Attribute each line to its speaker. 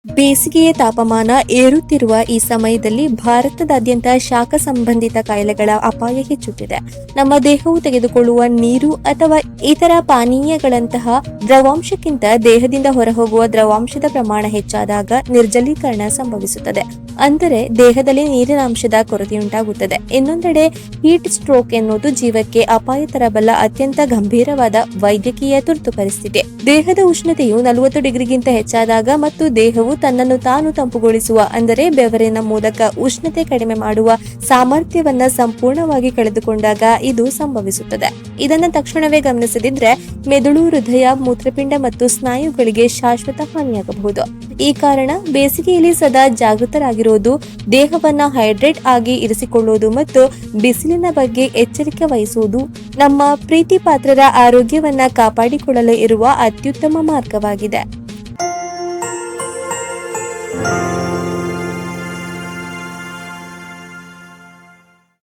Speaker 1: ಬೇಸಿಗೆಯ ತಾಪಮಾನ ಏರುತ್ತಿರುವ ಈ ಸಮಯದಲ್ಲಿ ಭಾರತದಾದ್ಯಂತ ಶಾಖ ಸಂಬಂಧಿತ ಕಾಯಿಲೆಗಳ ಅಪಾಯ ಹೆಚ್ಚುತ್ತಿದೆ. ನಮ್ಮ ದೇಹವು ತೆಗೆದುಕೊಳ್ಳುವ ನೀರು ಅಥವಾ ಇತರ ಪಾನೀಯಗಳಂತಹ ದ್ರವಾಂಶಕ್ಕಿಂತ ದೇಹದಿಂದ ಹೊರಹೋಗುವ ದ್ರವಾಂಶದ ಪ್ರಮಾಣ ಹೆಚ್ಚಾದಾಗ ನಿರ್ಜಲೀಕರಣ ಸಂಭವಿಸುತ್ತದೆ. ಅಂದರೆ ದೇಹದಲ್ಲಿ ನೀರಿನ ಅಂಶದ ಕೊರತೆಯುಂಟಾಗುತ್ತದೆ. ಇನ್ನೊಂದೆಡೆ ಹೀಟ್ ಸ್ಟ್ರೋಕ್ ಎನ್ನುವುದು ಜೀವಕ್ಕೆ ಅಪಾಯ ತರಬಲ್ಲ ಅತ್ಯಂತ ಗಂಭೀರವಾದ ವೈದ್ಯಕೀಯ ತುರ್ತು ಪರಿಸ್ಥಿತಿ. ದೇಹದ ಉಷ್ಣತೆಯು 40 ಡಿಗ್ರಿಗಿಂತ ಹೆಚ್ಚಾದಾಗ ಮತ್ತು ದೇಹವು ತನ್ನನ್ನು ತಾನು ತಂಪುಗೊಳಿಸುವ ಅಂದರೆ ಬೆವರಿನ ಮೂಲಕ ಉಷ್ಣತೆ ಕಡಿಮೆ ಮಾಡುವ ಸಾಮರ್ಥ್ಯವನ್ನ ಸಂಪೂರ್ಣವಾಗಿ ಕಳೆದುಕೊಂಡಾಗ ಇದು ಸಂಭವಿಸುತ್ತದೆ. ಇದನ್ನು ತಕ್ಷಣವೇ ಗಮನಿಸದಿದ್ರೆ ಮೆದುಳು, ಹೃದಯ, ಮೂತ್ರಪಿಂಡ ಮತ್ತು ಸ್ನಾಯುಗಳಿಗೆ ಶಾಶ್ವತ ಹಾನಿಯಾಗಬಹುದು. ಈ ಕಾರಣ ಬೇಸಿಗೆಯಲ್ಲಿ ಸದಾ ಜಾಗೃತರಾಗಿರುವುದು, ದೇಹವನ್ನ ಹೈಡ್ರೇಟ್ ಆಗಿ ಇರಿಸಿಕೊಳ್ಳುವುದು ಮತ್ತು ಬಿಸಿಲಿನ ಬಗ್ಗೆ ಎಚ್ಚರಿಕೆ ವಹಿಸುವುದು ನಮ್ಮ ಪ್ರೀತಿ ಪಾತ್ರರ ಆರೋಗ್ಯವನ್ನ ಕಾಪಾಡಿಕೊಳ್ಳಲು ಇರುವ ಅತ್ಯುತ್ತಮ ಮಾರ್ಗವಾಗಿದೆ.